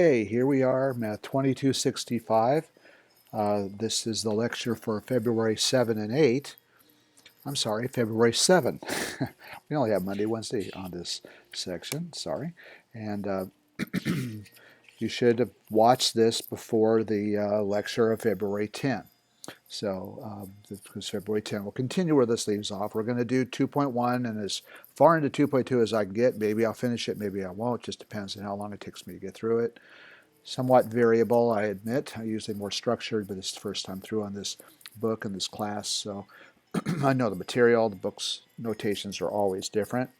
Hey, here we are, Math 2265. This is the lecture for February 7 and 8. I'm sorry, February 7. We only have Monday, Wednesday on this section, sorry. And you should have watched this before the lecture of February 10. So, because February 10 will continue where this leaves off. We're going to do 2.1 and as far into 2.2 as I can get. Maybe I'll finish it, maybe I won't. Just depends on how long it takes me to get through it. Somewhat variable, I admit. I'm usually more structured, but it's the first time through on this book and this class, so I know the material. The book's notations are always different.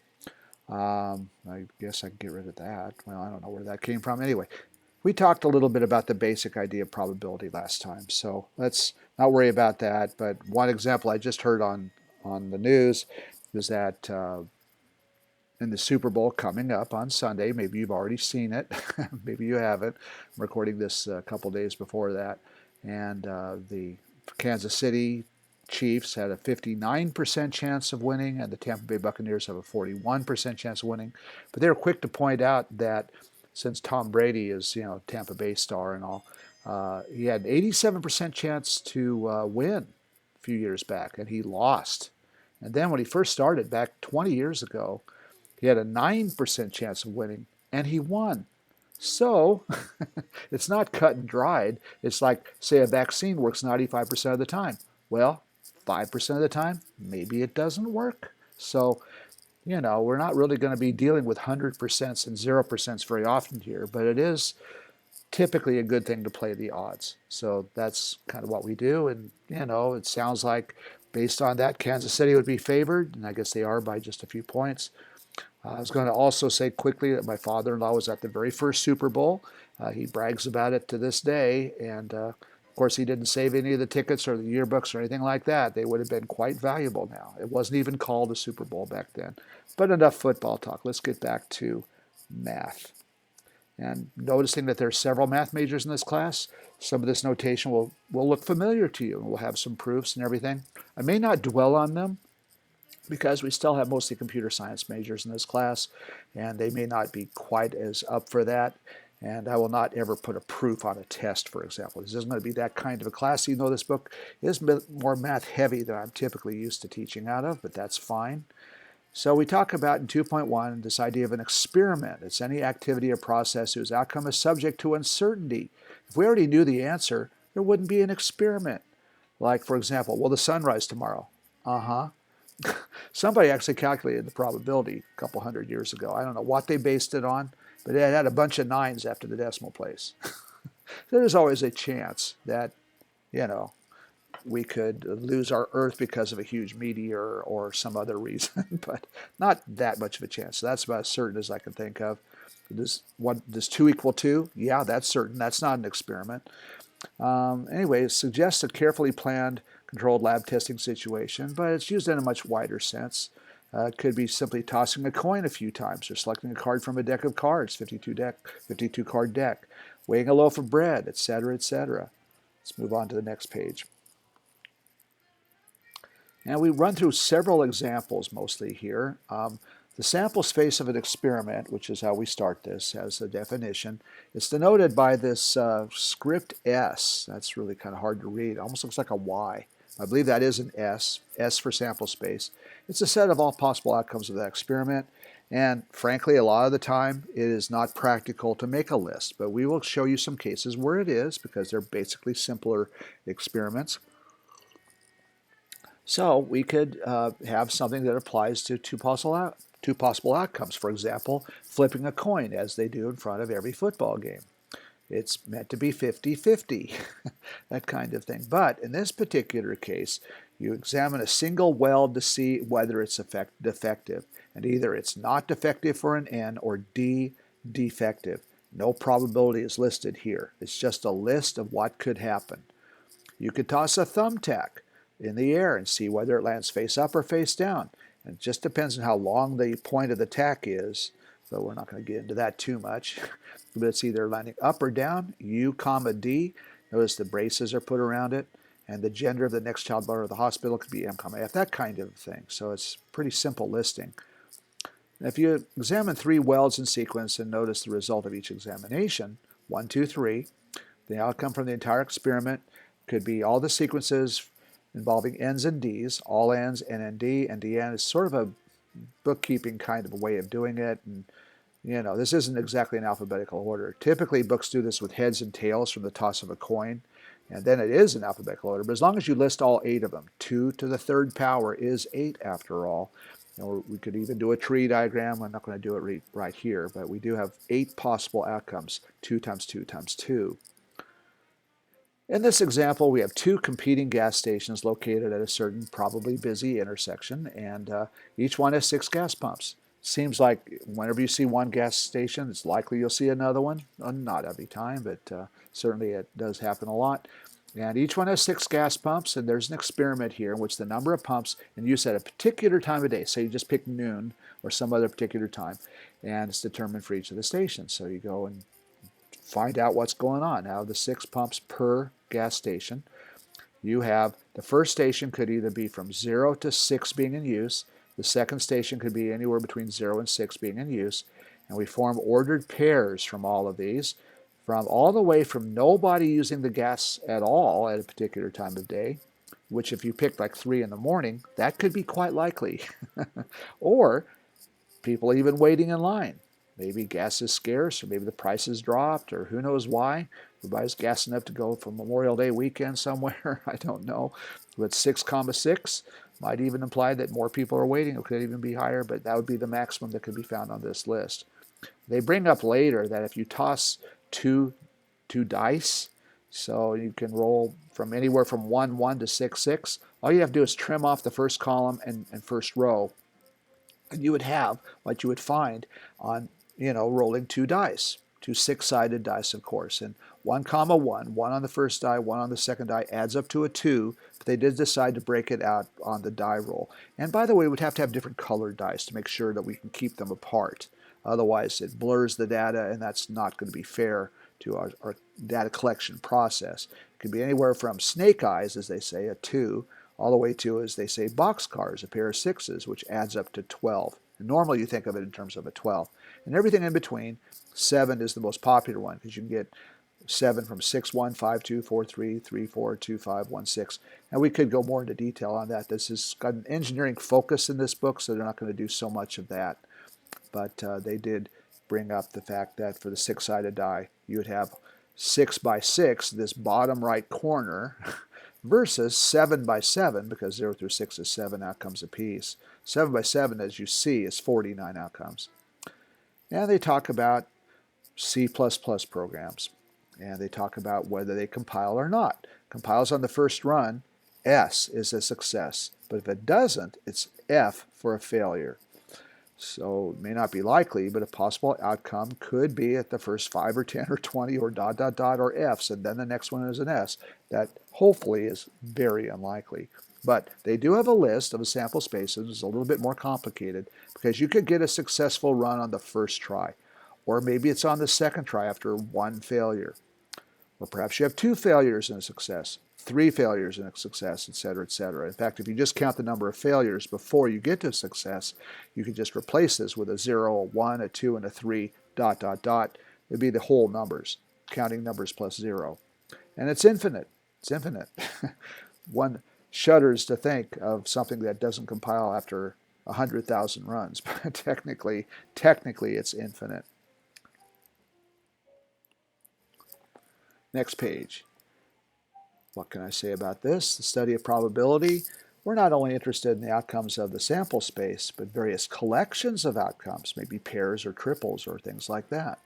I guess I can get rid of that. Well, I don't know where that came from. Anyway, we talked a little bit about the basic idea of probability last time, so let's not worry about that. But one example I just heard on the news is that in the Super Bowl coming up on Sunday. Maybe you've already seen it. Maybe you haven't. I'm recording this a couple days before that. And the Kansas City Chiefs had a 59% chance of winning, and the Tampa Bay Buccaneers have a 41% chance of winning. But they were quick to point out that since Tom Brady is, Tampa Bay star and all, he had an 87% chance to win a few years back, and he lost. And then when he first started back 20 years ago, he had a 9% chance of winning, and he won. So it's not cut and dried. It's like, say, a vaccine works 95% of the time. Well, 5% of the time, maybe it doesn't work. So, we're not really going to be dealing with 100% and 0% very often here, but it is typically a good thing to play the odds. So that's kind of what we do. And, it sounds like based on that, Kansas City would be favored, and I guess they are by just a few points. I was going to also say quickly that my father-in-law was at the very first Super Bowl. He brags about it to this day, and of course he didn't save any of the tickets or the yearbooks or anything like that. They would have been quite valuable now. It wasn't even called a Super Bowl back then. But enough football talk. Let's get back to math. And noticing that there are several math majors in this class, some of this notation will look familiar to you, and we'll have some proofs and everything. I may not dwell on them, because we still have mostly computer science majors in this class, and they may not be quite as up for that. And I will not ever put a proof on a test, for example. This isn't going to be that kind of a class, even though this book is more math heavy than I'm typically used to teaching out of, but that's fine. So we talk about in 2.1 this idea of an experiment. It's any activity or process whose outcome is subject to uncertainty. If we already knew the answer, there wouldn't be an experiment. Like, for example, will the sun rise tomorrow? Uh-huh. Somebody actually calculated the probability a couple hundred years ago. I don't know what they based it on, but it had a bunch of nines after the decimal place. There's always a chance that, we could lose our Earth because of a huge meteor or some other reason, but not that much of a chance. So that's about as certain as I can think of. Does 2 equal 2? Yeah, that's certain. That's not an experiment. Anyway, it suggests a carefully planned, controlled lab testing situation, but it's used in a much wider sense. It could be simply tossing a coin a few times or selecting a card from a deck of cards, 52 card deck, weighing a loaf of bread, etc., etc. Let's move on to the next page. And we run through several examples mostly here. The sample space of an experiment, which is how we start this as a definition, is denoted by this script S. That's really kind of hard to read. It almost looks like a Y. I believe that is an S, S for sample space. It's a set of all possible outcomes of that experiment. And frankly, a lot of the time, it is not practical to make a list. But we will show you some cases where it is, because they're basically simpler experiments. So we could have something that applies to two possible outcomes. For example, flipping a coin, as they do in front of every football game. It's meant to be 50-50, that kind of thing. But in this particular case, you examine a single weld to see whether it's defective. And either it's not defective for an N or D, defective. No probability is listed here. It's just a list of what could happen. You could toss a thumbtack in the air and see whether it lands face up or face down. And it just depends on how long the point of the tack is, so we're not going to get into that too much. But it's either landing up or down, U, comma, D. Notice the braces are put around it, and the gender of the next child born of the hospital could be M, comma, F, that kind of thing. So it's pretty simple listing. If you examine 3 welds in sequence and notice the result of each examination, 1, 2, 3. The outcome from the entire experiment could be all the sequences involving N's and D's, all N's, NND, and DN is sort of a bookkeeping kind of a way of doing it. And this isn't exactly an alphabetical order. Typically, books do this with heads and tails from the toss of a coin, and then it is in alphabetical order. But as long as you list all 8 of them, 2 to the 3rd power is 8 after all. Or we could even do a tree diagram. I'm not going to do it right here, but we do have 8 possible outcomes, 2 times 2 times 2. In this example, we have 2 competing gas stations located at a certain, probably busy intersection, and each one has 6 gas pumps. Seems like whenever you see one gas station, it's likely you'll see another one. Not every time, but certainly it does happen a lot. And each one has 6 gas pumps, and there's an experiment here in which the number of pumps in use at a particular time of day, say you just pick noon or some other particular time, and it's determined for each of the stations. So you go and find out what's going on. Out of the 6 pumps per gas station, you have the first station could either be from 0 to 6 being in use, the second station could be anywhere between 0 and 6 being in use, and we form ordered pairs from all of these, from all the way from nobody using the gas at all at a particular time of day, which if you pick like 3 in the morning, that could be quite likely, or people even waiting in line. Maybe gas is scarce, or maybe the price has dropped, or who knows why. Everybody's gassing up to go for Memorial Day weekend somewhere. I don't know. But 6,6 might even imply that more people are waiting. It could even be higher, but that would be the maximum that could be found on this list. They bring up later that if you toss two dice, so you can roll from anywhere from 1, 1 to 6, 6, all you have to do is trim off the first column and first row, and you would have what you would find on rolling 2 dice, 2 6-sided dice, of course. And 1, 1, 1 on the first die, 1 on the second die adds up to a 2, but they did decide to break it out on the die roll. And by the way, we'd have to have different colored dice to make sure that we can keep them apart. Otherwise, it blurs the data, and that's not going to be fair to our data collection process. It could be anywhere from snake eyes, as they say, a 2, all the way to, as they say, boxcars, a pair of 6s, which adds up to 12. And normally you think of it in terms of a 12. And everything in between, 7 is the most popular one because you can get 7 from 6, 1, 5, 2, 4, 3, 3, 4, 2, 5, 1, 6. And we could go more into detail on that. This has got an engineering focus in this book, so they're not going to do so much of that. But they did bring up the fact that for the 6-sided die, you would have 6 by 6, this bottom right corner, versus 7 by 7, because 0 through 6 is 7 outcomes apiece. 7 by 7, as you see, is 49 outcomes. And they talk about C++ programs, and they talk about whether they compile or not. Compiles on the first run, S is a success, but if it doesn't, it's F for a failure. So it may not be likely, but a possible outcome could be at the first 5 or 10 or 20 or ... or Fs, and then the next one is an S. That hopefully is very unlikely. But they do have a list of the sample spaces. It's a little bit more complicated because you could get a successful run on the first try, or maybe it's on the second try after 1 failure. Or perhaps you have 2 failures and a success, 3 failures and a success, etc., etc. In fact, if you just count the number of failures before you get to success, you could just replace this with a 0, a 1, a 2, and a 3, ... It'd be the whole numbers, counting numbers plus 0. And it's infinite. It's infinite. One shudders to think of something that doesn't compile after 100,000 runs, but technically it's infinite. Next page. What can I say about this? The study of probability. We're not only interested in the outcomes of the sample space, but various collections of outcomes, maybe pairs or triples or things like that.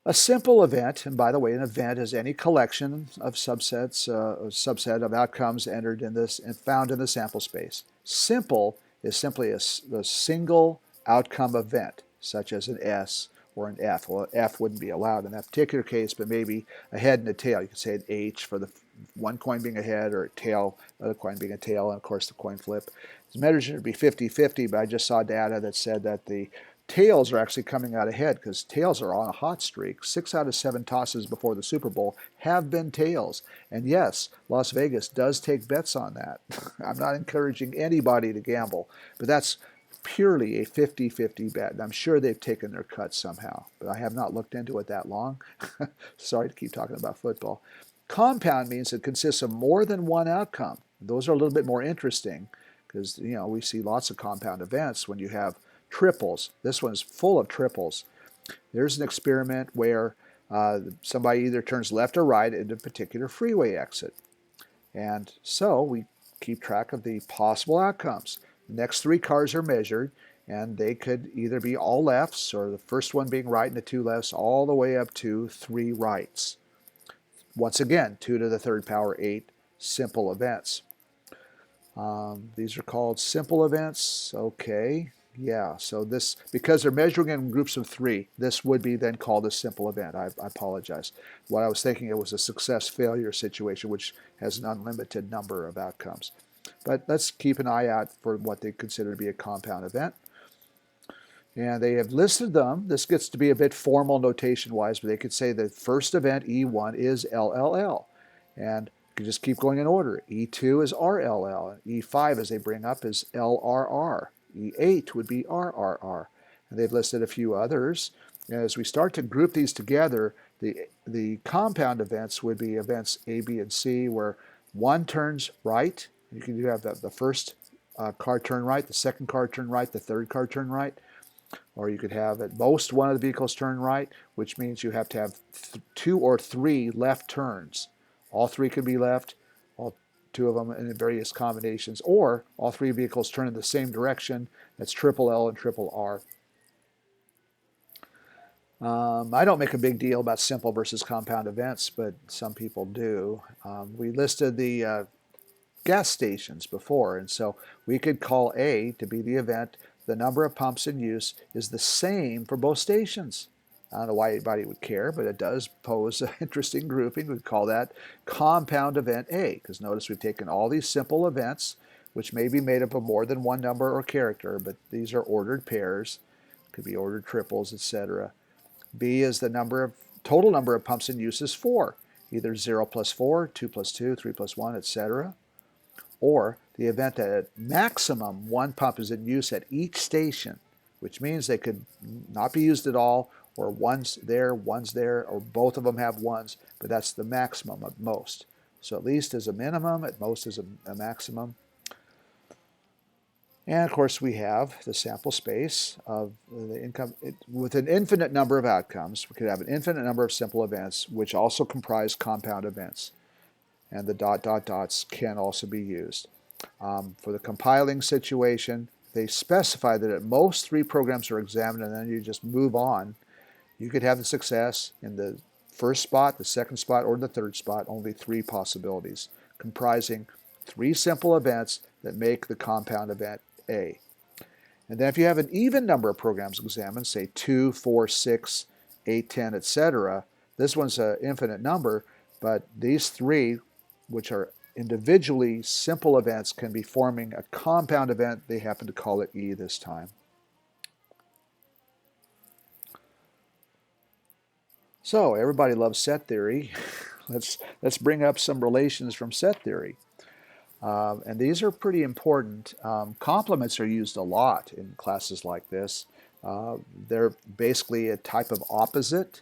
A simple event, and by the way, an event is any collection of subsets, a subset of outcomes entered in this and found in the sample space. Simple is simply a single outcome event, such as an S or an F. Well, F wouldn't be allowed in that particular case, but maybe a head and a tail. You could say an H for the one coin being a head, or a tail, other coin being a tail, and of course the coin flip. It's measured to be 50-50, but I just saw data that said that the tails are actually coming out ahead because tails are on a hot streak. 6 out of 7 tosses before the Super Bowl have been tails. And yes, Las Vegas does take bets on that. I'm not encouraging anybody to gamble, but that's purely a 50-50 bet. And I'm sure they've taken their cut somehow, but I have not looked into it that long. Sorry to keep talking about football. Compound means it consists of more than one outcome. Those are a little bit more interesting because, we see lots of compound events when you have triples. This one's full of triples. There's an experiment where somebody either turns left or right at a particular freeway exit. And so we keep track of the possible outcomes. The next 3 cars are measured, and they could either be all lefts, or the first one being right and the 2 lefts, all the way up to 3 rights. Once again, 2 to the third power, 8 simple events. These are called simple events. Okay, yeah, so this, because they're measuring in groups of 3, this would be then called a simple event. I apologize. What I was thinking, it was a success-failure situation, which has an unlimited number of outcomes. But let's keep an eye out for what they consider to be a compound event. And they have listed them. This gets to be a bit formal notation-wise, but they could say the first event, E1, is LLL. And you can just keep going in order. E2 is RLL. E5, as they bring up, is LRR. E8 would be RRR. And they've listed a few others. And as we start to group these together, the compound events would be events A, B, and C, where one turns right. You can have the first car turn right, the second car turn right, the third car turn right. Or you could have at most one of the vehicles turn right, which means you have to have 2 or 3 left turns. All 3 could be left, all 2 of them in various combinations, or all 3 vehicles turn in the same direction. That's triple L and triple R. I don't make a big deal about simple versus compound events, but some people do. We listed the gas stations before, and so we could call A to be the event. The number of pumps in use is the same for both stations. I don't know why anybody would care, but it does pose an interesting grouping. We'd call that compound event A, because notice we've taken all these simple events, which may be made up of more than one number or character, but these are ordered pairs, could be ordered triples, etc. B is the total number of pumps in use is 4, either 0 plus 4, 2 plus 2, 3 plus 1, etc. Or the event that at maximum 1 pump is in use at each station, which means they could not be used at all, or one's there, or both of them have ones, but that's the maximum at most. So at least as a minimum, at most as a maximum. And of course we have the sample space of the income with an infinite number of outcomes. We could have an infinite number of simple events, which also comprise compound events. And the ... dots can also be used. For the compiling situation, they specify that at most 3 programs are examined, and then you just move on. You could have the success in the first spot, the second spot, or the third spot, only 3 possibilities, comprising 3 simple events that make the compound event A. And then if you have an even number of programs examined, say 2, 4, 6, 8, 10, etc., this one's an infinite number, but these 3, which are individually simple events, can be forming a compound event. They happen to call it E this time. So everybody loves set theory. Let's bring up some relations from set theory. And these are pretty important. Complements are used a lot in classes like this. They're basically a type of opposite.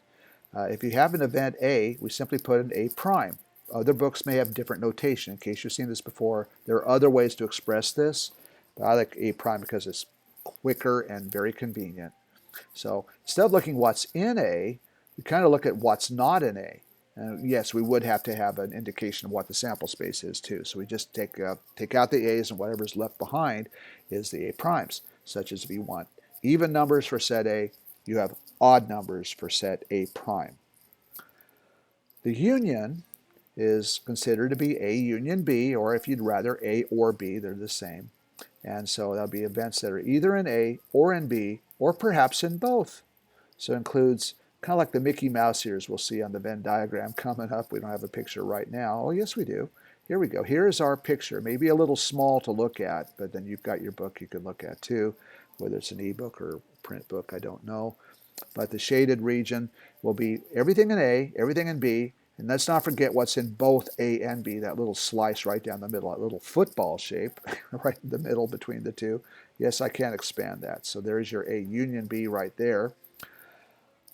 If you have an event A, we simply put an A prime. Other books may have different notation. In case you've seen this before, there are other ways to express this, but I like A prime because it's quicker and very convenient. So instead of looking what's in A, we kind of look at what's not in A. And yes, we would have to have an indication of what the sample space is too. So we just take out the A's, and whatever's left behind is the A primes, such as if you want even numbers for set A, you have odd numbers for set A prime. The union is considered to be A union B, or if you'd rather, A or B, they're the same. And so that'll be events that are either in A or in B, or perhaps in both. So it includes kind of like the Mickey Mouse ears we'll see on the Venn diagram coming up. We don't have a picture right now. Oh, yes, we do. Here we go. Here's our picture. Maybe a little small to look at, but then you've got your book you can look at too, whether it's an e-book or print book, I don't know. But the shaded region will be everything in A, everything in B, And let's not forget what's in both A and B, that little slice right down the middle, that little football shape right in the middle between the two. Yes, I can expand that. So there's your A union B right there.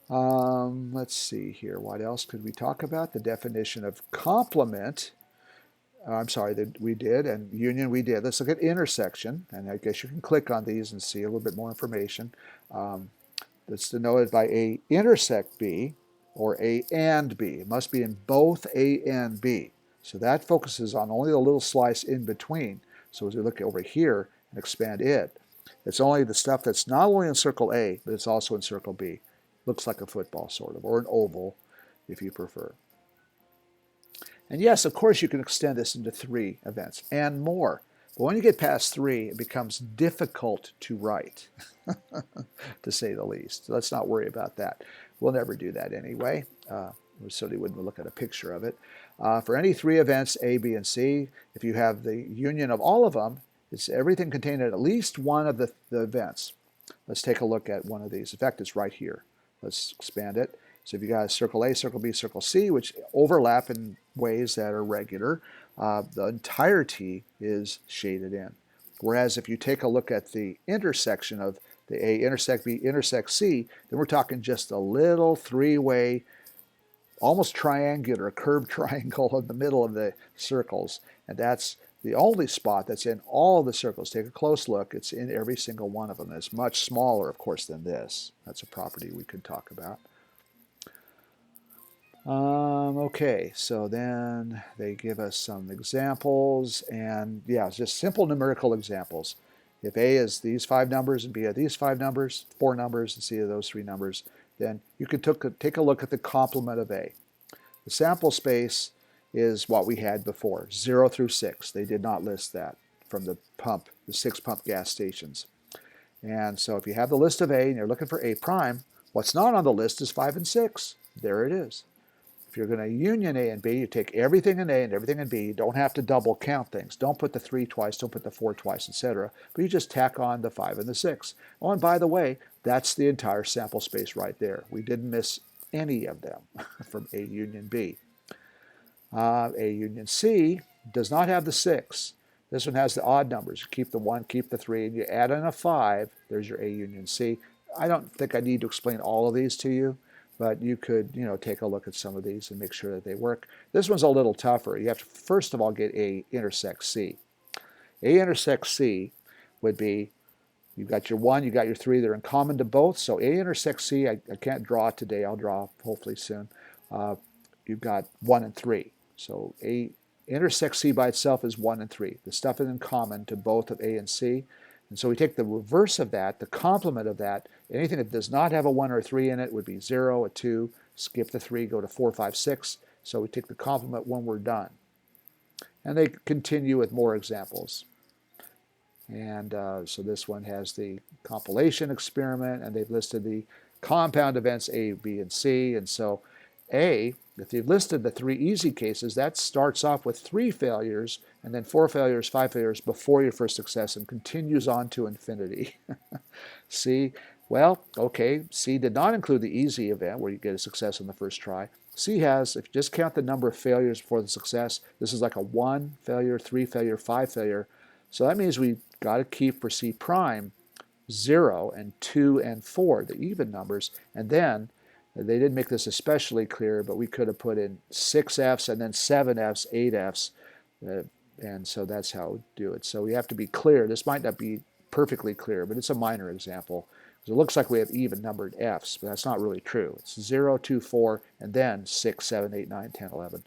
Let's see here. What else could we talk about? The definition of complement. I'm sorry, that we did, and union we did. Let's look at intersection, and I guess you can click on these and see a little bit more information. That's denoted by A intersect B or A and B. It must be in both A and B. So that focuses on only the little slice in between. So as we look over here and expand it, it's only the stuff that's not only in circle A, but it's also in circle B. Looks like a football sort of, or an oval if you prefer. And yes, of course, you can extend this into 3 events and more. But when you get past 3, it becomes difficult to write, to say the least. So let's not worry about that. We'll never do that anyway. We certainly wouldn't look at a picture of it. For any 3 events, A, B, and C, if you have the union of all of them, it's everything contained in at least one of the events. Let's take a look at one of these. In fact, it's right here. Let's expand it. So if you got circle A, circle B, circle C, which overlap in ways that are regular, the entirety is shaded in. Whereas if you take a look at the intersection of the A intersect B intersect C, then we're talking just a little 3-way, almost triangular, curved triangle in the middle of the circles. And that's the only spot that's in all of the circles. Take a close look. It's in every single one of them. It's much smaller, of course, than this. That's a property we could talk about. Okay, so then they give us some examples, and yeah, it's just simple numerical examples. If A is these 5 numbers and B are these 5 numbers, 4 numbers, and C are those 3 numbers, then you could take a look at the complement of A. The sample space is what we had before, 0 through 6. They did not list that from the 6 pump gas stations. And so if you have the list of A and you're looking for A prime, what's not on the list is 5 and 6. There it is. If you're going to union A and B, you take everything in A and everything in B. You don't have to double count things. Don't put the 3 twice, don't put the 4 twice, etc. But you just tack on the 5 and the 6. Oh, and by the way, that's the entire sample space right there. We didn't miss any of them from A union B. A union C does not have the 6. This one has the odd numbers. You keep the 1, keep the 3, and you add in a 5. There's your A union C. I don't think I need to explain all of these to you, but you could, take a look at some of these and make sure that they work. This one's a little tougher. You have to, first of all, get A intersect C. A intersect C would be, you've got your 1, you got your 3, they're in common to both. So A intersect C, I can't draw it today. I'll draw hopefully soon. You've got 1 and 3. So A intersect C by itself is 1 and 3. The stuff is in common to both of A and C. And so we take the reverse of that, the complement of that. Anything that does not have a 1 or a 3 in it would be 0, a 2, skip the 3, go to 4, 5, 6. So we take the complement when we're done. And they continue with more examples. And so this one has the compilation experiment, and they've listed the compound events A, B, and C. And so A, if they've listed the 3 easy cases, that starts off with 3 failures, and then 4 failures, 5 failures before your first success, and continues on to infinity. C, well, okay, C did not include the easy event where you get a success on the first try. C has, if you just count the number of failures before the success, this is like a 1 failure, 3 failure, 5 failure. So that means we've got to keep for C prime 0 and 2 and 4, the even numbers, and then they didn't make this especially clear, but we could have put in 6 Fs and then 7 Fs, 8 Fs, and so that's how we do it. So we have to be clear. This might not be perfectly clear, but it's a minor example. It looks like we have even numbered Fs, but that's not really true. It's 0, 2, 4, and then 6, 7, 8, 9, 10, 11.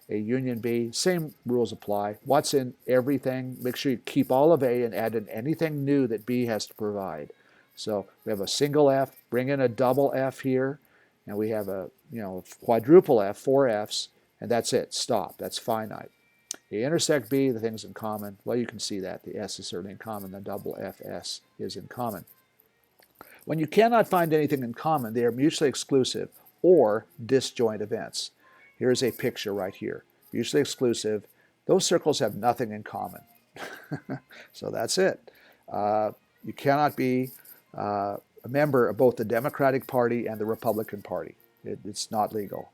A union B, same rules apply. What's in everything? Make sure you keep all of A and add in anything new that B has to provide. So we have a single F, bring in a double F here, and we have a quadruple F, 4 Fs, and that's it. Stop. That's finite. A intersect B, the things in common. Well, you can see that. The S is certainly in common. The double FS is in common. When you cannot find anything in common, they are mutually exclusive or disjoint events. Here's a picture right here. Mutually exclusive. Those circles have nothing in common. So that's it. You cannot be a member of both the Democratic Party and the Republican Party. It's not legal.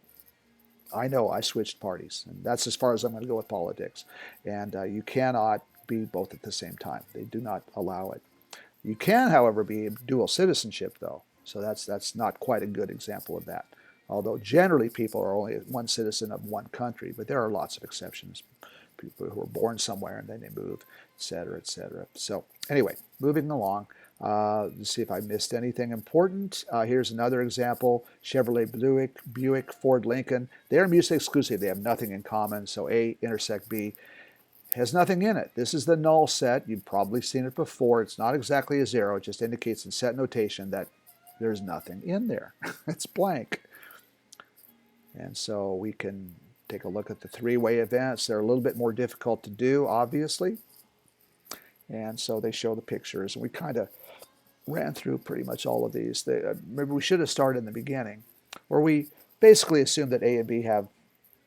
I know I switched parties, and that's as far as I'm going to go with politics. And you cannot be both at the same time. They do not allow it. You can, however, be dual citizenship, though. So that's not quite a good example of that. Although generally people are only one citizen of one country, but there are lots of exceptions. People who are born somewhere and then they move, et cetera, et cetera. So anyway, moving along. Let's see if I missed anything important. Here's another example. Chevrolet Buick, Ford Lincoln. They're mutually exclusive. They have nothing in common. So A intersect B has nothing in it. This is the null set. You've probably seen it before. It's not exactly a zero. It just indicates in set notation that there's nothing in there. It's blank. And so we can take a look at the three-way events. They're a little bit more difficult to do, obviously. And so they show the pictures. And we kind of ran through pretty much all of these. Maybe we should have started in the beginning, where we basically assume that A and B have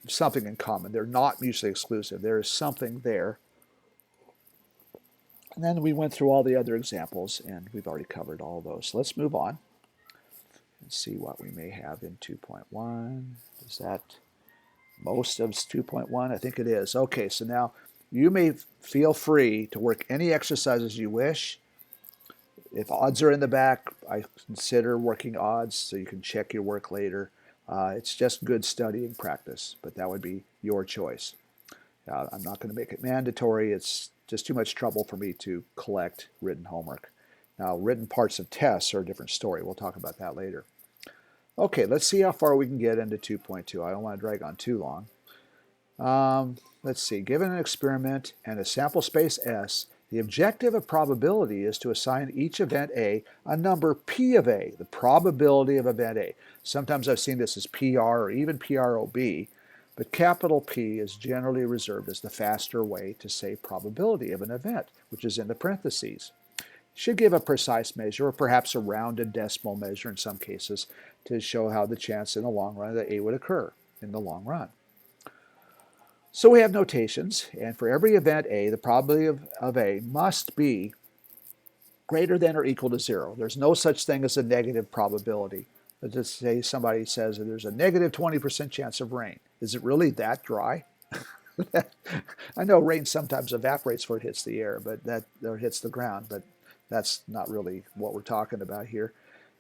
something in common. They're not mutually exclusive. There is something there. And then we went through all the other examples, and we've already covered all of those. So let's move on and see what we may have in 2.1. Is that most of 2.1? I think it is. Okay, so now you may feel free to work any exercises you wish. If odds are in the back, I consider working odds so you can check your work later. It's just good studying practice, but that would be your choice. I'm not going to make it mandatory. It's just too much trouble for me to collect written homework. Now, written parts of tests are a different story. We'll talk about that later. Okay, let's see how far we can get into 2.2. I don't want to drag on too long. Let's see. Given an experiment and a sample space S, the objective of probability is to assign each event A a number P of A, the probability of event A. Sometimes I've seen this as PR or even PROB, but capital P is generally reserved as the faster way to say probability of an event, which is in the parentheses. Should give a precise measure or perhaps a rounded decimal measure in some cases to show how the chance in the long run that A would occur in the long run. So we have notations, and for every event A, the probability of A must be greater than or equal to 0. There's no such thing as a negative probability. Let's just say somebody says that there's a negative 20% chance of rain. Is it really that dry? I know rain sometimes evaporates before it hits the air, or hits the ground, but that's not really what we're talking about here.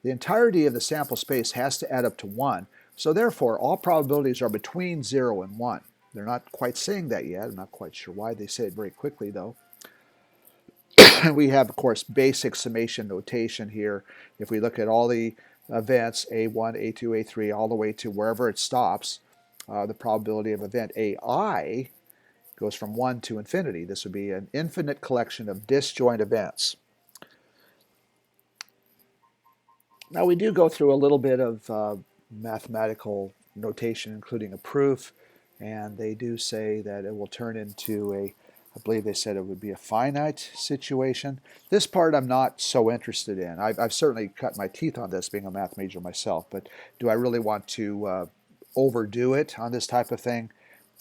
The entirety of the sample space has to add up to 1, so therefore all probabilities are between 0 and 1. They're not quite saying that yet. I'm not quite sure why. They say it very quickly, though. We have, of course, basic summation notation here. If we look at all the events, A1, A2, A3, all the way to wherever it stops, the probability of event AI goes from 1 to infinity. This would be an infinite collection of disjoint events. Now, we do go through a little bit of mathematical notation, including a proof. And they do say that it will turn into I believe they said it would be a finite situation. This part I'm not so interested in. I've certainly cut my teeth on this being a math major myself, but do I really want to overdo it on this type of thing?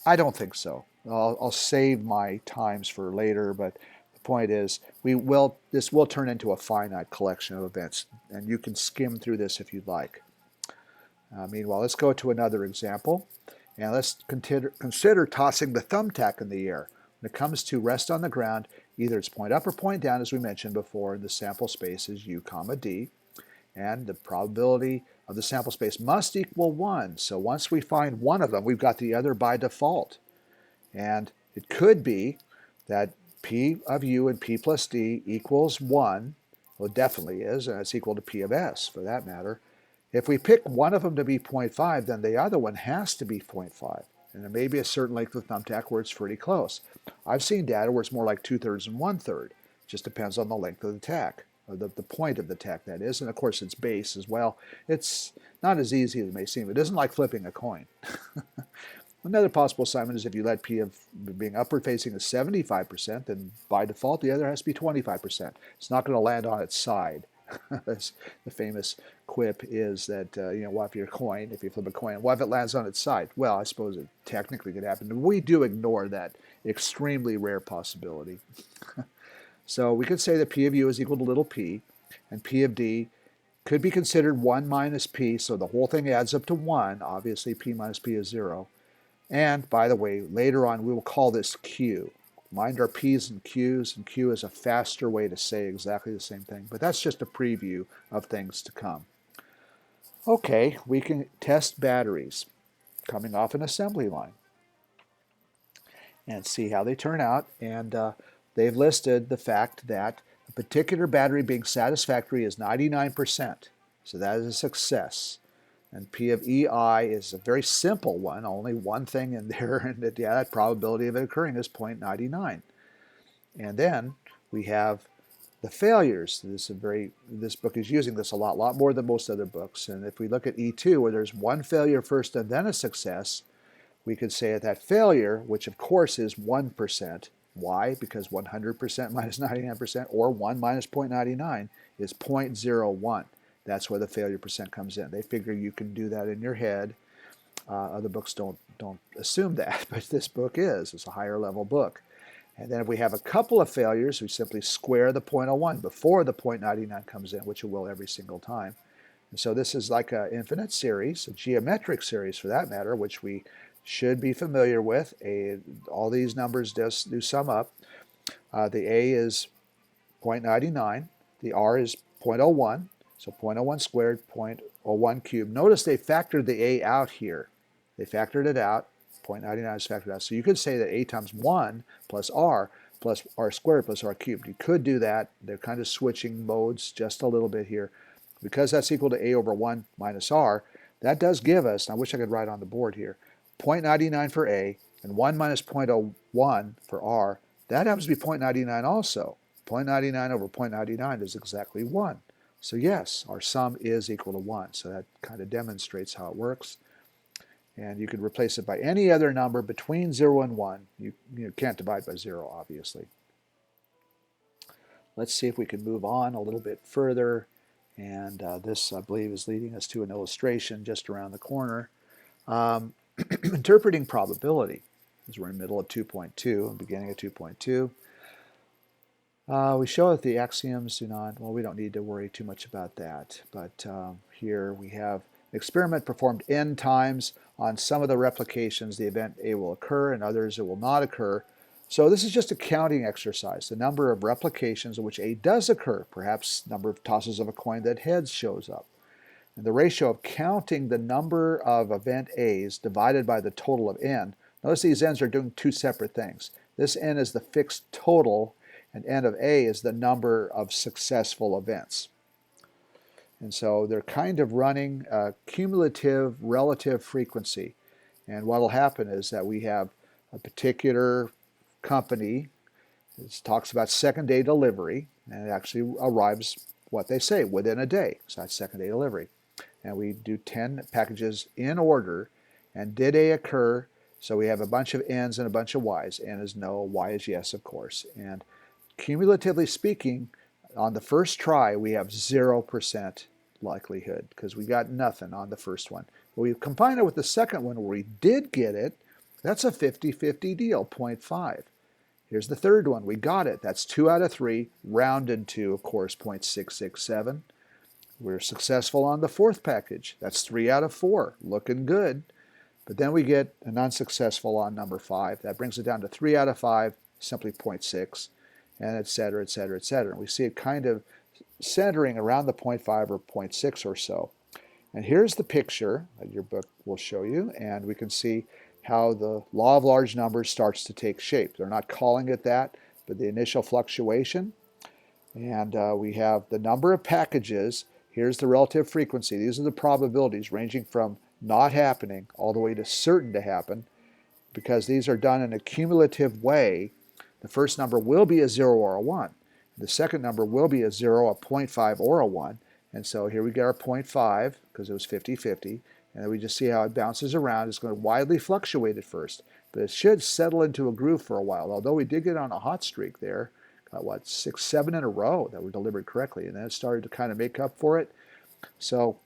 I don't think so. I'll save my times for later, but the point is this will turn into a finite collection of events, and you can skim through this if you'd like. Meanwhile, let's go to another example. And let's consider tossing the thumbtack in the air. When it comes to rest on the ground, either it's point up or point down, as we mentioned before, and the sample space is U comma D. And the probability of the sample space must equal 1. So once we find one of them, we've got the other by default. And it could be that P of U and P plus D equals 1. Well, it definitely is, and it's equal to P of S, for that matter. If we pick one of them to be 0.5, then the other one has to be 0.5. And there may be a certain length of thumbtack where it's pretty close. I've seen data where it's more like 2/3 and 1/3. It just depends on the length of the tack, or the point of the tack, that is. And of course, its base as well. It's not as easy as it may seem. It isn't like flipping a coin. Another possible assignment is if you let P of being upward facing is 75%, then by default the other has to be 25%. It's not going to land on its side. The famous quip is that, what if if you flip a coin, what if it lands on its side? Well, I suppose it technically could happen, but we do ignore that extremely rare possibility. So we could say that P of U is equal to little p, and P of D could be considered 1 minus P, so the whole thing adds up to 1. Obviously, P minus P is 0. And by the way, later on we will call this Q. Mind our P's and Q's, and Q is a faster way to say exactly the same thing. But that's just a preview of things to come. Okay, we can test batteries coming off an assembly line and see how they turn out. And they've listed the fact that a particular battery being satisfactory is 99%. So that is a success. And P of EI is a very simple one, only one thing in there, and that probability of it occurring is 0.99. And then we have the failures. This book is using this a lot more than most other books. And if we look at E2, where there's one failure first and then a success, we could say that failure, which of course is 1%. Why? Because 100% minus 99%, or 1 minus 0.99, is 0.01. That's where the failure percent comes in. They figure you can do that in your head. Other books don't assume that, but this book is. It's a higher level book. And then if we have a couple of failures, we simply square the 0.01 before the 0.99 comes in, which it will every single time. And so this is like an infinite series, a geometric series for that matter, which we should be familiar with. All these numbers do sum up. The A is 0.99. The R is 0.01. So 0.01 squared, 0.01 cubed. Notice they factored the A out here. They factored it out. 0.99 is factored out. So you could say that A times 1 plus R squared plus R cubed. You could do that. They're kind of switching modes just a little bit here. Because that's equal to A over 1 minus R, that does give us, and I wish I could write on the board here, 0.99 for A and 1 minus 0.01 for R. That happens to be 0.99 also. 0.99 over 0.99 is exactly 1. So yes, our sum is equal to 1. So that kind of demonstrates how it works. And you could replace it by any other number between 0 and 1. You can't divide by 0, obviously. Let's see if we can move on a little bit further. And this, I believe, is leading us to an illustration just around the corner. Interpreting probability, as we're in the middle of 2.2 and beginning of 2.2. We show that the axioms do not, well, we don't need to worry too much about that. But here we have an experiment performed n times. On some of the replications, the event A will occur, and others it will not occur. So this is just a counting exercise. The number of replications in which A does occur, perhaps number of tosses of a coin that heads shows up. And the ratio of counting the number of event A's divided by the total of n. Notice these n's are doing two separate things. This n is the fixed total, and n of A is the number of successful events. And so they're kind of running a cumulative relative frequency. And what will happen is that we have a particular company. This talks about second-day delivery, and it actually arrives, what they say, within a day. So that's second-day delivery. And we do 10 packages in order, and did A occur? So we have a bunch of N's and a bunch of Y's. N is no, Y is yes, of course. And cumulatively speaking, on the first try, we have 0% likelihood because we got nothing on the first one. But we combine it with the second one where we did get it. That's a 50-50 deal, 0.5. Here's the third one. We got it. That's 2 out of 3, rounded to, of course, 0.667. We're successful on the fourth package. That's 3 out of 4, looking good. But then we get an unsuccessful on number 5. That brings it down to 3 out of 5, simply 0.6, and et cetera, et cetera, et cetera. And we see it kind of centering around the 0.5 or 0.6 or so. And here's the picture that your book will show you, and we can see how the law of large numbers starts to take shape. They're not calling it that, but the initial fluctuation. And we have the number of packages. Here's the relative frequency. These are the probabilities ranging from not happening all the way to certain to happen. Because these are done in a cumulative way, the first number will be a 0 or a 1. The second number will be a 0, a 0.5, or a 1. And so here we get our 0.5 because it was 50-50. And then we just see how it bounces around. It's going to widely fluctuate at first, but it should settle into a groove for a while. Although we did get on a hot streak there, got what, 6, 7 in a row that were delivered correctly. And then it started to kind of make up for it. So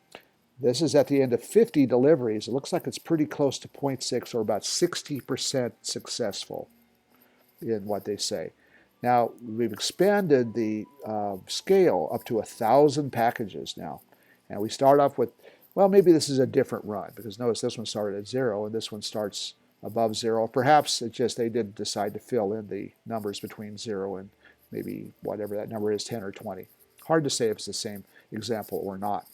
this is at the end of 50 deliveries. It looks like it's pretty close to 0.6 or about 60% successful in what they say. Now, we've expanded the scale up to 1,000 packages now. And we start off with, well, maybe this is a different run, because notice this one started at 0, and this one starts above 0. Perhaps it's just they did decide to fill in the numbers between 0 and maybe whatever that number is, 10 or 20. Hard to say if it's the same example or not.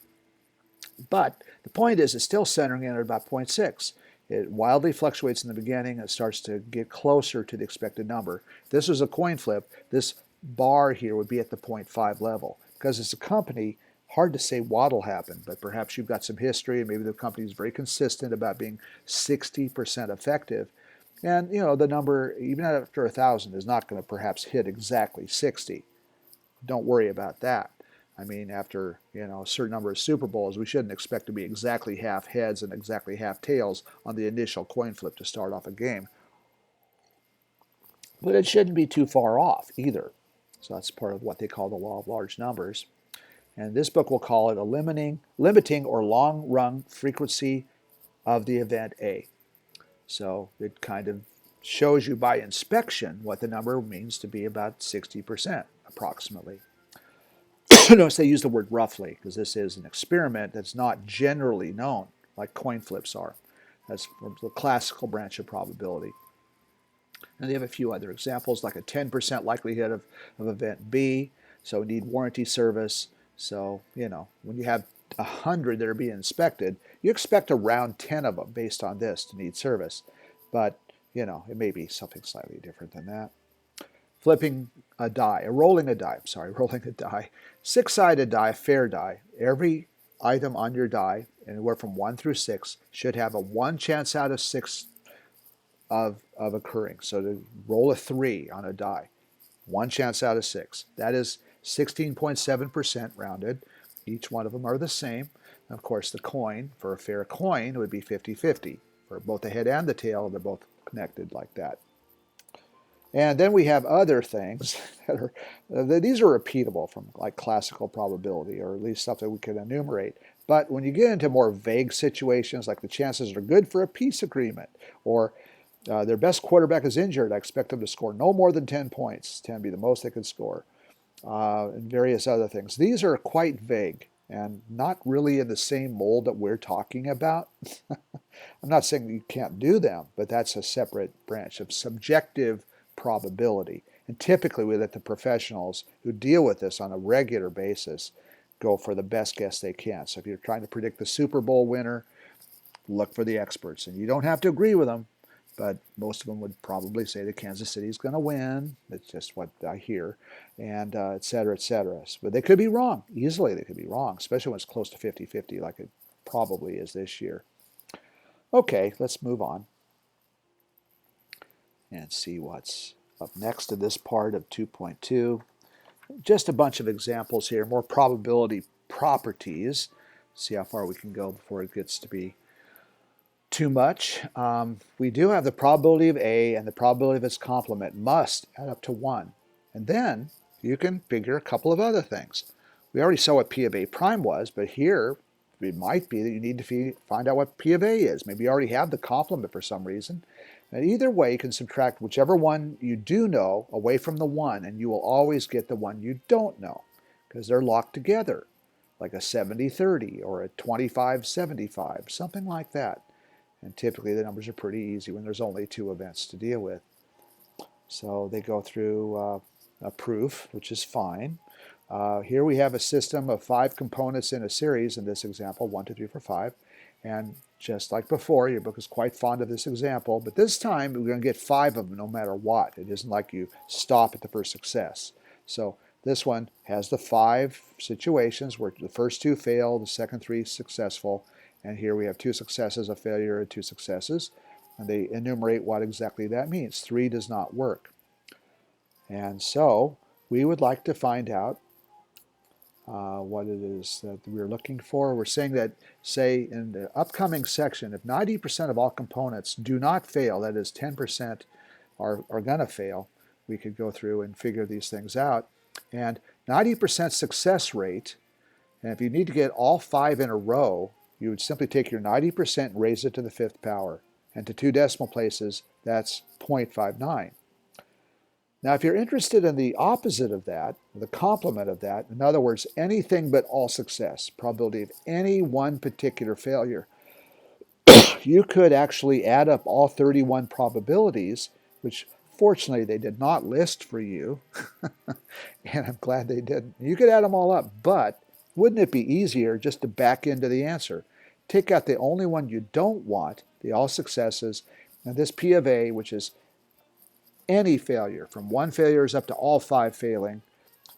But the point is, it's still centering in at about 0.6. It wildly fluctuates in the beginning. It starts to get closer to the expected number. If this was a coin flip, this bar here would be at the 0.5 level. Because it's a company, hard to say what'll happen, but perhaps you've got some history and maybe the company is very consistent about being 60% effective. And, you know, the number, even after 1,000, is not going to perhaps hit exactly 60. Don't worry about that. I mean, after, you know, a certain number of Super Bowls, we shouldn't expect to be exactly half heads and exactly half tails on the initial coin flip to start off a game. But it shouldn't be too far off either. So that's part of what they call the law of large numbers. And this book will call it a limiting or long-run frequency of the event A. So it kind of shows you by inspection what the number means to be about 60% approximately. Notice they use the word roughly because this is an experiment that's not generally known like coin flips are. That's from the classical branch of probability. And they have a few other examples like a 10% likelihood of event B. So we need warranty service. So, you know, when you have 100 that are being inspected, you expect around 10 of them based on this to need service. But, you know, it may be something slightly different than that. Flipping a die, rolling a die. Six-sided die, a fair die. Every item on your die, anywhere from 1 through 6, should have a 1 chance out of 6 of occurring. So to roll a 3 on a die, 1 chance out of 6. That is 16.7% rounded. Each one of them are the same. And of course, the coin, for a fair coin, would be 50-50. For both the head and the tail, they're both connected like that. And then we have other things that are, these are repeatable from like classical probability, or at least something we can enumerate. But when you get into more vague situations, like the chances are good for a peace agreement, or their best quarterback is injured, I expect them to score no more than 10 points. 10 would be the most they could score, and various other things. These are quite vague and not really in the same mold that we're talking about. I'm not saying you can't do them, but that's a separate branch of subjective probability. And typically we let the professionals who deal with this on a regular basis go for the best guess they can. So if you're trying to predict the Super Bowl winner, look for the experts. And you don't have to agree with them, but most of them would probably say that Kansas City is going to win. That's just what I hear, and et cetera, et cetera. But they could be wrong. Easily they could be wrong, especially when it's close to 50-50 like it probably is this year. Okay, let's move on and see what's up next in this part of 2.2. Just a bunch of examples here, more probability properties. See how far we can go before it gets to be too much. We do have the probability of A, and the probability of its complement must add up to 1. And then you can figure a couple of other things. We already saw what P of A prime was, but here it might be that you need to find out what P of A is. Maybe you already have the complement for some reason. And either way, you can subtract whichever one you do know away from the one, and you will always get the one you don't know because they're locked together, like a 70-30 or a 25-75, something like that. And typically the numbers are pretty easy when there's only 2 events to deal with. So they go through a proof, which is fine. Here we have a system of 5 components in a series, in this example, 1, 2, 3, 4, 5. And just like before, your book is quite fond of this example, but this time we're going to get 5 of them no matter what. It isn't like you stop at the first success. So this one has the 5 situations where the first 2 fail, the second 3 successful, and here we have 2 successes, a failure, and 2 successes. And they enumerate what exactly that means. 3 does not work. And so we would like to find out what it is that we're looking for. We're saying that, say, in the upcoming section, if 90% of all components do not fail, that is 10% are going to fail, we could go through and figure these things out. And 90% success rate, and if you need to get all 5 in a row, you would simply take your 90% and raise it to the 5th power. And to 2 decimal places, that's 0.59. Now, if you're interested in the opposite of that, the complement of that, in other words, anything but all success, probability of any one particular failure, you could actually add up all 31 probabilities, which fortunately they did not list for you, and I'm glad they didn't. You could add them all up, but wouldn't it be easier just to back into the answer? Take out the only one you don't want, the all successes, and this P of A, which is any failure, from one failures up to all 5 failing.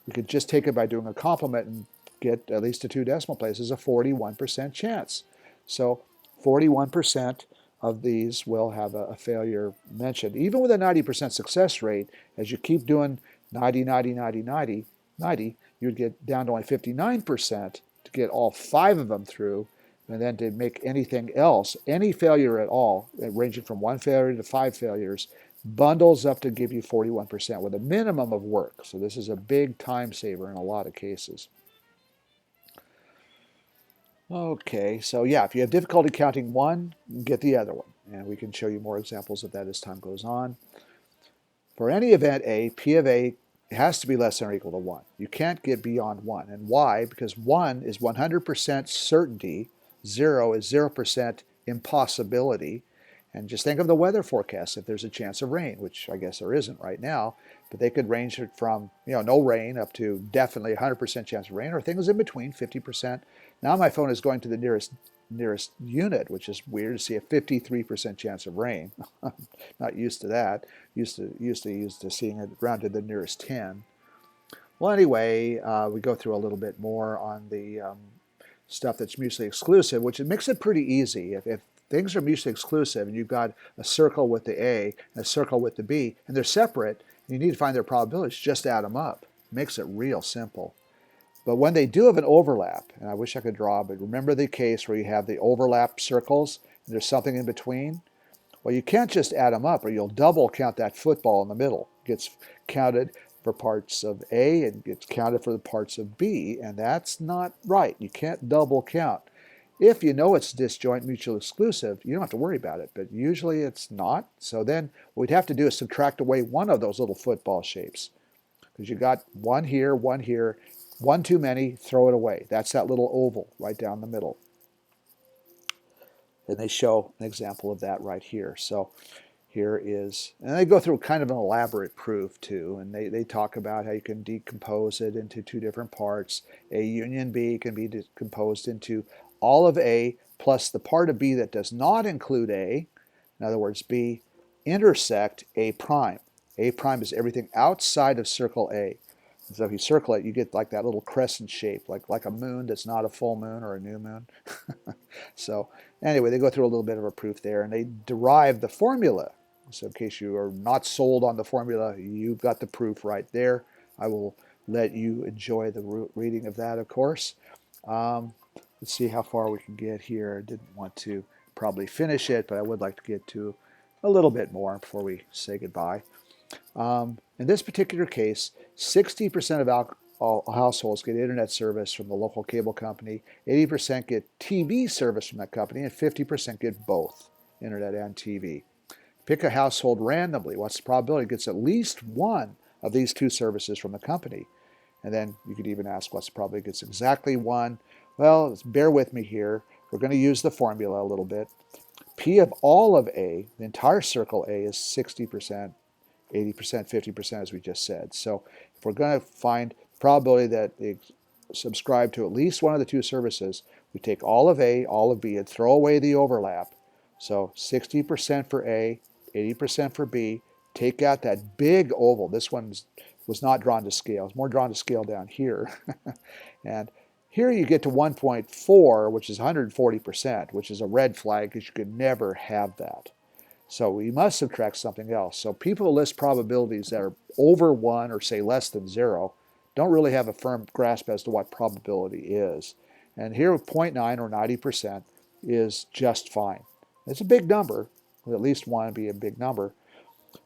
You could just take it by doing a complement and get at least to 2 decimal places, a 41% chance. So 41% of these will have a failure mentioned. Even with a 90% success rate, as you keep doing 90, 90, 90, 90, 90, you'd get down to only 59% to get all 5 of them through, and then to make anything else, any failure at all, ranging from 1 failure to 5 failures, bundles up to give you 41% with a minimum of work. So this is a big time saver in a lot of cases. Okay, so yeah, if you have difficulty counting one, get the other one. And we can show you more examples of that as time goes on. For any event A, P of A has to be less than or equal to 1. You can't get beyond 1. And why? Because 1 is 100% certainty, 0 is 0% impossibility. And just think of the weather forecast if there's a chance of rain, which I guess there isn't right now, but they could range from no rain up to definitely 100% chance of rain, or things in between, 50%. Now my phone is going to the nearest unit, which is weird to see a 53% chance of rain. Not used to that. Used to seeing it around to the nearest 10. Well, anyway, we go through a little bit more on the stuff that's mutually exclusive, which makes it pretty easy. If things are mutually exclusive and you've got a circle with the A and a circle with the B, and they're separate, and you need to find their probabilities, just add them up. It makes it real simple. But when they do have an overlap, and I wish I could draw, but remember the case where you have the overlap circles and there's something in between? Well, you can't just add them up or you'll double count that football in the middle. It gets counted for parts of A and gets counted for the parts of B, and that's not right. You can't double count. If you know it's disjoint mutually exclusive, you don't have to worry about it, but usually it's not. So then what we'd have to do is subtract away one of those little football shapes, because you got one here, one too many, throw it away. That's that little oval right down the middle. And they show an example of that right here. So here is, and they go through kind of an elaborate proof too, and they talk about how you can decompose it into 2 different parts. A union B can be decomposed into all of A plus the part of B that does not include A. In other words, B intersect A prime. A prime is everything outside of circle A. So if you circle it, you get like that little crescent shape, like a moon that's not a full moon or a new moon. So anyway, they go through a little bit of a proof there, and they derive the formula. So in case you are not sold on the formula, you've got the proof right there. I will let you enjoy the reading of that, of course. Let's see how far we can get here. I didn't want to probably finish it, but I would like to get to a little bit more before we say goodbye. In this particular case, 60% of all households get internet service from the local cable company, 80% get TV service from that company, and 50% get both, internet and TV. Pick a household randomly. What's the probability it gets at least one of these 2 services from the company? And then you could even ask what's the probability it gets exactly one. Well, bear with me here. We're going to use the formula a little bit. P of all of A, the entire circle A, is 60%, 80%, 50%, as we just said. So if we're going to find probability that they subscribe to at least one of the 2 services, we take all of A, all of B, and throw away the overlap. So 60% for A, 80% for B. Take out that big oval. This one was not drawn to scale. It's more drawn to scale down here. And here you get to 1.4, which is 140%, which is a red flag because you could never have that. So we must subtract something else. So people who list probabilities that are over 1 or say less than 0 don't really have a firm grasp as to what probability is. And here 0.9 or 90% is just fine. It's a big number. At least 1 would be a big number.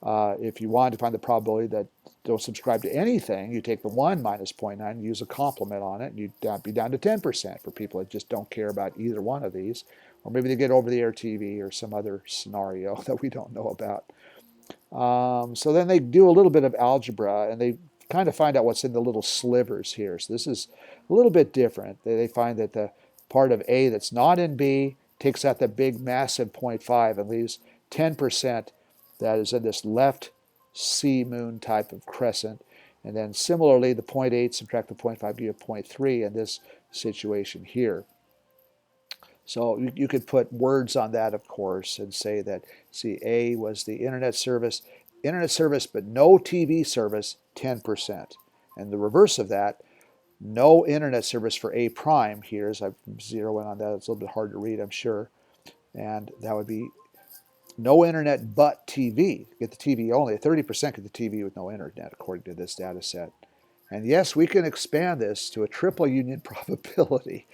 If you want to find the probability that don't subscribe to anything, you take the 1 minus 0.9 and use a complement on it, and you'd be down to 10% for people that just don't care about either one of these. Or maybe they get over-the-air TV or some other scenario that we don't know about. So then they do a little bit of algebra, and they kind of find out what's in the little slivers here. So this is a little bit different. They find that the part of A that's not in B takes out the big massive 0.5 and leaves 10% that is in this left C-moon type of crescent. And then similarly, the 0.8 subtract the 0.5 give you 0.3 in this situation here. So you could put words on that, of course, and say that, see, A was the internet service but no TV service, 10%. And the reverse of that, no internet service for A prime here, as I'm zeroing on that, it's a little bit hard to read, I'm sure. And that would be no internet but TV. Get the TV only. 30% get the TV with no internet, according to this data set. And yes, we can expand this to a triple union probability.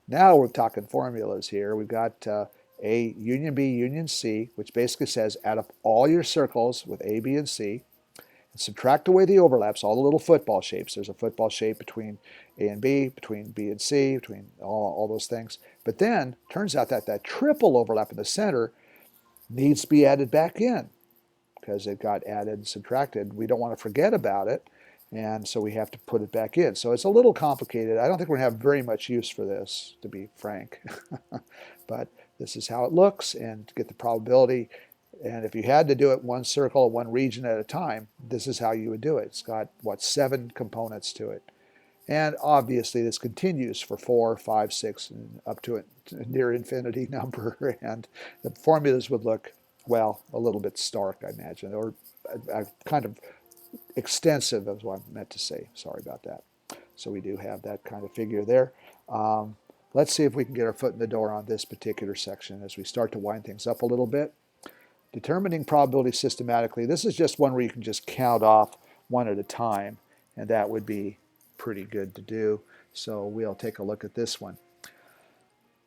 Now we're talking formulas here. We've got A union B union C, which basically says add up all your circles with A, B, and C, and subtract away the overlaps, all the little football shapes. There's a football shape between A and B, between B and C, between all those things. But then turns out that that triple overlap in the center needs to be added back in because it got added and subtracted. We don't want to forget about it, and so we have to put it back in. So it's a little complicated. I don't think we're going to have very much use for this, to be frank. But this is how it looks, and to get the probability, and if you had to do it one circle or one region at a time, this is how you would do it. It's got, what, 7 components to it. And obviously this continues for 4, 5, 6, and up to a near infinity number. And the formulas would look, well, a little bit stark, I imagine, or kind of extensive is what I meant to say. Sorry about that. So we do have that kind of figure there. Let's see if we can get our foot in the door on this particular section as we start to wind things up a little bit. Determining probability systematically. This is just one where you can just count off one at a time, and that would be pretty good to do. So we'll take a look at this one.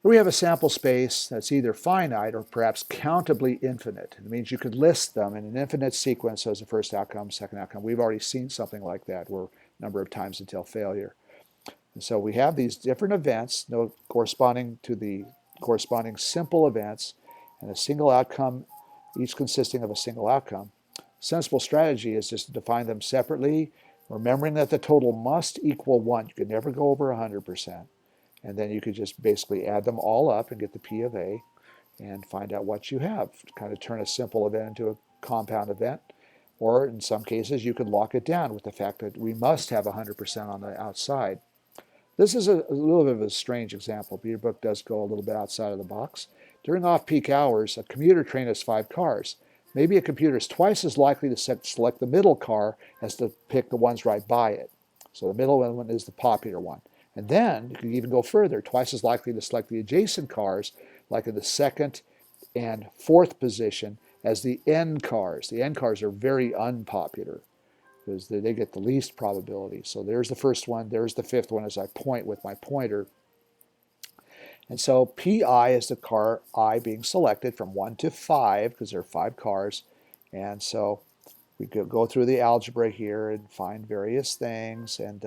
We have a sample space that's either finite or perhaps countably infinite. It means you could list them in an infinite sequence as the first outcome, second outcome. We've already seen something like that, where a number of times until failure. And so we have these different events corresponding to the corresponding simple events and a single outcome, each consisting of a single outcome. Sensible strategy is just to define them separately, remembering that the total must equal 1. You can never go over 100%. And then you could just basically add them all up and get the P of A and find out what you have. Kind of turn a simple event into a compound event. Or in some cases, you could lock it down with the fact that we must have 100% on the outside. This is a little bit of a strange example. Your book does go a little bit outside of the box. During off-peak hours, a commuter train has 5 cars. Maybe a computer is twice as likely to select the middle car as to pick the ones right by it. So the middle one is the popular one. And then you can even go further, twice as likely to select the adjacent cars, like in the 2nd and 4th position, as the end cars. The end cars are very unpopular because they get the least probability. So there's the first one, there's the 5th one as I point with my pointer. And so PI is the car I being selected from 1 to 5, because there are 5 cars. And so we could go through the algebra here and find various things. And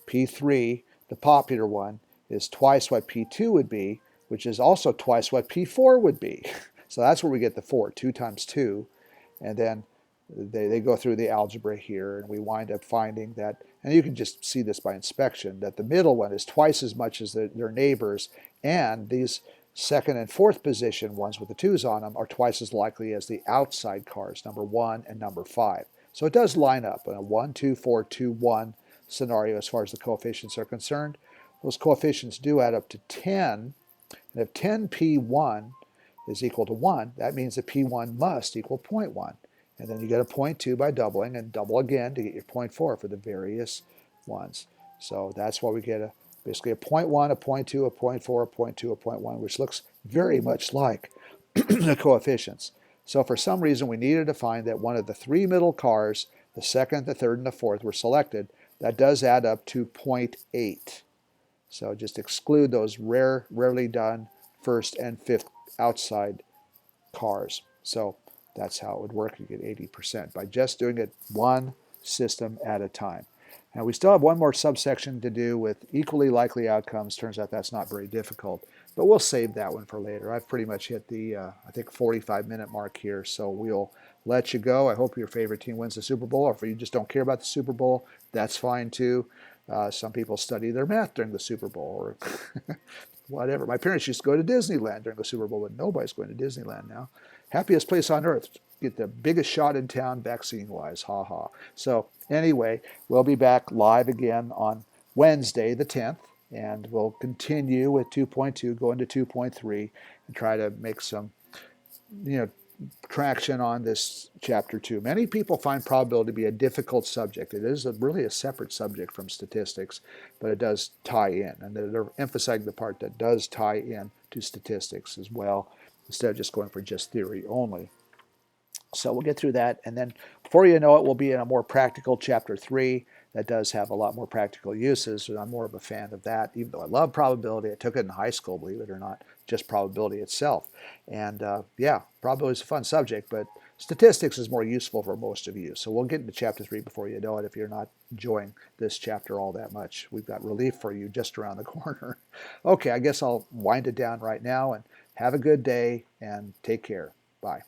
P3, the popular one, is twice what P2 would be, which is also twice what P4 would be. So that's where we get the 4, 2 times 2. And then they go through the algebra here, and we wind up finding that, and you can just see this by inspection, that the middle one is twice as much as their neighbors, and these 2nd and 4th position ones with the 2's on them are twice as likely as the outside cars, number 1 and number 5. So it does line up in a 1, 2, 4, 2, 1 scenario as far as the coefficients are concerned. Those coefficients do add up to 10, and if 10p1 is equal to 1, that means that p1 must equal 0.1. And then you get a 0.2 by doubling, and double again to get your 0.4 for the various ones. So that's why we get basically a 0.1, a 0.2, a 0.4, a 0.2, a 0.1, which looks very much like the coefficients. So for some reason, we needed to find that one of the 3 middle cars, the 2nd, the 3rd, and the 4th, were selected. That does add up to 0.8. So just exclude those rarely done 1st and 5th outside cars. So that's how it would work. You get 80% by just doing it one system at a time. Now we still have one more subsection to do with equally likely outcomes. Turns out that's not very difficult, but we'll save that one for later. I've pretty much hit the, I think, 45-minute mark here, so we'll let you go. I hope your favorite team wins the Super Bowl, or if you just don't care about the Super Bowl, that's fine too. Some people study their math during the Super Bowl or whatever. My parents used to go to Disneyland during the Super Bowl, but nobody's going to Disneyland now. Happiest place on earth. Get the biggest shot in town vaccine-wise. Ha ha. So anyway, we'll be back live again on Wednesday the 10th, and we'll continue with 2.2, go into 2.3, and try to make some, traction on this chapter 2. Many people find probability to be a difficult subject. It is really a separate subject from statistics, but it does tie in, and they're emphasizing the part that does tie in to statistics as well, instead of just going for just theory only. So we'll get through that, and then before you know it, we'll be in a more practical chapter 3 that does have a lot more practical uses, and I'm more of a fan of that, even though I love probability. I took it in high school, believe it or not, just probability itself. And yeah, probability is a fun subject, but statistics is more useful for most of you. So we'll get into chapter 3 before you know it if you're not enjoying this chapter all that much. We've got relief for you just around the corner. Okay, I guess I'll wind it down right now, and have a good day, and take care. Bye.